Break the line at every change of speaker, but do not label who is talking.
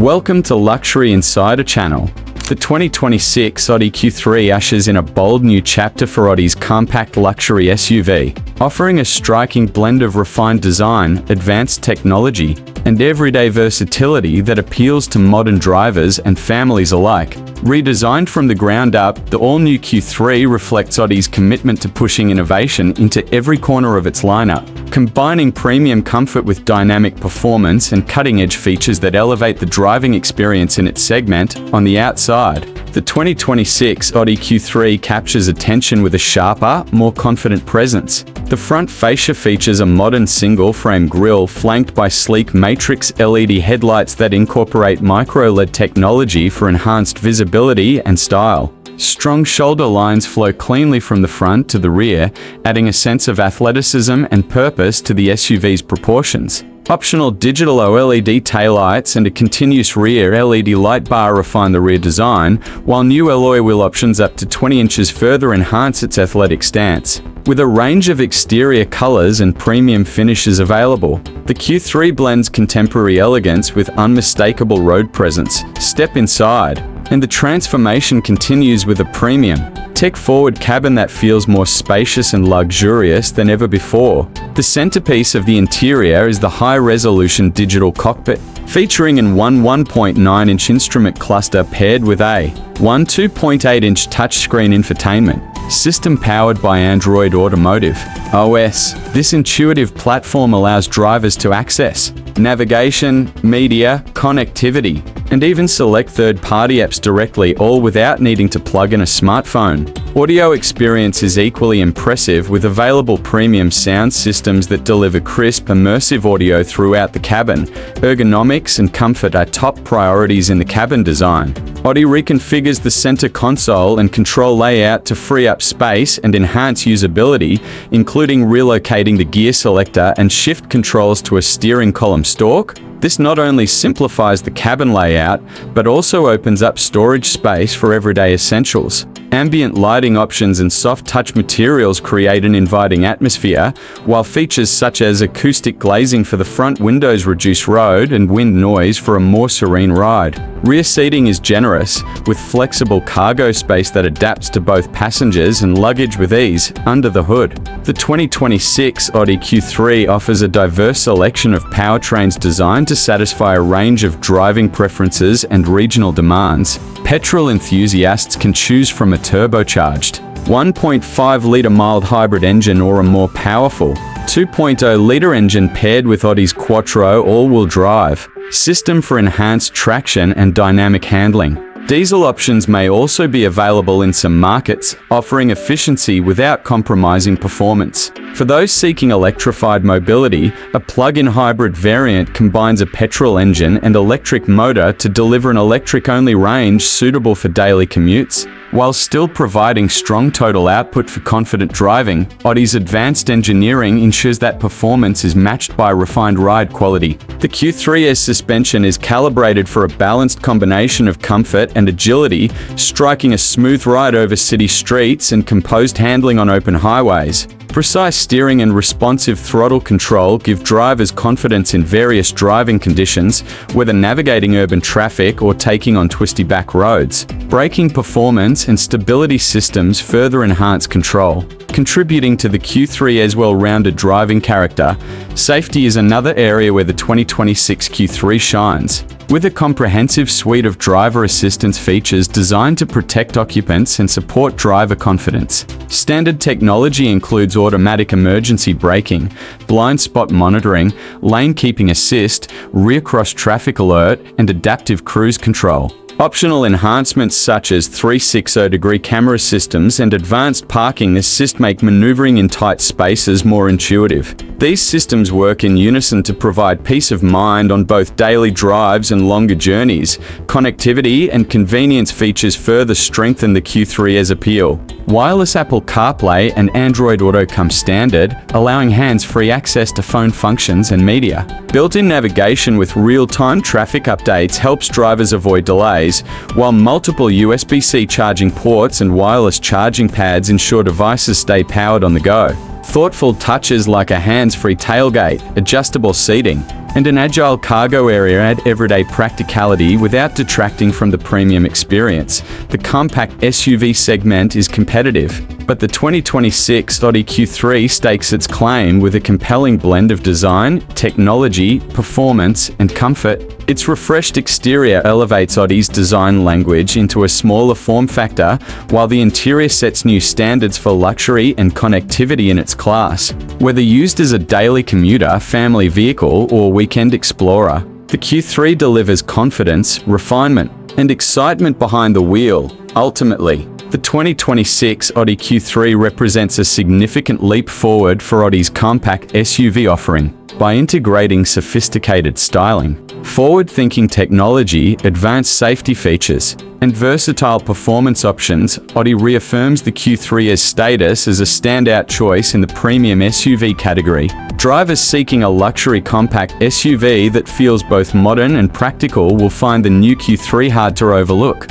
Welcome to Luxury Insider Channel. The 2026 Audi Q3 ushers in a bold new chapter for Audi's compact luxury SUV, offering a striking blend of refined design, advanced technology, and everyday versatility that appeals to modern drivers and families alike. Redesigned from the ground up, the all-new Q3 reflects Audi's commitment to pushing innovation into every corner of its lineup, combining premium comfort with dynamic performance and cutting-edge features that elevate the driving experience in its segment. On the outside, the 2026 Audi Q3 captures attention with a sharper, more confident presence. The front fascia features a modern single-frame grille flanked by sleek matrix LED headlights that incorporate micro-LED technology for enhanced visibility and style. Strong shoulder lines flow cleanly from the front to the rear, adding a sense of athleticism and purpose to the SUV's proportions. Optional digital OLED taillights and a continuous rear LED light bar refine the rear design, while new alloy wheel options up to 20 inches further enhance its athletic stance. With a range of exterior colors and premium finishes available, the Q3 blends contemporary elegance with unmistakable road presence. Step inside, and the transformation continues with a premium, tech-forward cabin that feels more spacious and luxurious than ever before. The centerpiece of the interior is the high-resolution digital cockpit, featuring an 1.9-inch instrument cluster paired with a 2.8-inch touchscreen infotainment system powered by Android Automotive OS. This intuitive platform allows drivers to access navigation, media, connectivity, and even select third-party apps directly, all without needing to plug in a smartphone. Audio experience is equally impressive, with available premium sound systems that deliver crisp, immersive audio throughout the cabin. Ergonomics and comfort are top priorities in the cabin design. Audi reconfigures the center console and control layout to free up space and enhance usability, including relocating the gear selector and shift controls to a steering column stalk. This not only simplifies the cabin layout, but also opens up storage space for everyday essentials. Ambient lighting options and soft touch materials create an inviting atmosphere, while features such as acoustic glazing for the front windows reduce road and wind noise for a more serene ride. Rear seating is generous, with flexible cargo space that adapts to both passengers and luggage with ease. Under the hood, the 2026 Audi Q3 offers a diverse selection of powertrains designed to satisfy a range of driving preferences and regional demands. Petrol enthusiasts can choose from a turbocharged 1.5-litre mild hybrid engine or a more powerful 2.0-litre engine paired with Audi's Quattro all-wheel drive system for enhanced traction and dynamic handling. Diesel options may also be available in some markets, offering efficiency without compromising performance. For those seeking electrified mobility, a plug-in hybrid variant combines a petrol engine and electric motor to deliver an electric-only range suitable for daily commutes. While still providing strong total output for confident driving, Audi's advanced engineering ensures that performance is matched by refined ride quality. The Q3's suspension is calibrated for a balanced combination of comfort and agility, striking a smooth ride over city streets and composed handling on open highways. Precise steering and responsive throttle control give drivers confidence in various driving conditions, whether navigating urban traffic or taking on twisty back roads. Braking performance and stability systems further enhance control, contributing to the Q3's well-rounded driving character. Safety is another area where the 2026 Q3 shines. With a comprehensive suite of driver assistance features designed to protect occupants and support driver confidence. Standard technology includes automatic emergency braking, blind spot monitoring, lane keeping assist, rear cross traffic alert, and adaptive cruise control. Optional enhancements such as 360-degree camera systems and advanced parking assist make maneuvering in tight spaces more intuitive. These systems work in unison to provide peace of mind on both daily drives and longer journeys. Connectivity and convenience features further strengthen the Q3's appeal. Wireless Apple CarPlay and Android Auto come standard, allowing hands-free access to phone functions and media. Built-in navigation with real-time traffic updates helps drivers avoid delays, while multiple USB-C charging ports and wireless charging pads ensure devices stay powered on the go. Thoughtful touches like a hands-free tailgate, adjustable seating, and an agile cargo area add everyday practicality without detracting from the premium experience. The compact SUV segment is competitive, but the 2026 Audi Q3 stakes its claim with a compelling blend of design, technology, performance, and comfort. Its refreshed exterior elevates Audi's design language into a smaller form factor, while the interior sets new standards for luxury and connectivity in its class. Whether used as a daily commuter, family vehicle, or weekend explorer, the Q3 delivers confidence, refinement, and excitement behind the wheel. Ultimately, the 2026 Audi Q3 represents a significant leap forward for Audi's compact SUV offering. By integrating sophisticated styling, forward-thinking technology, advanced safety features, and versatile performance options, Audi reaffirms the Q3's status as a standout choice in the premium SUV category. Drivers seeking a luxury compact SUV that feels both modern and practical will find the new Q3 hard to overlook.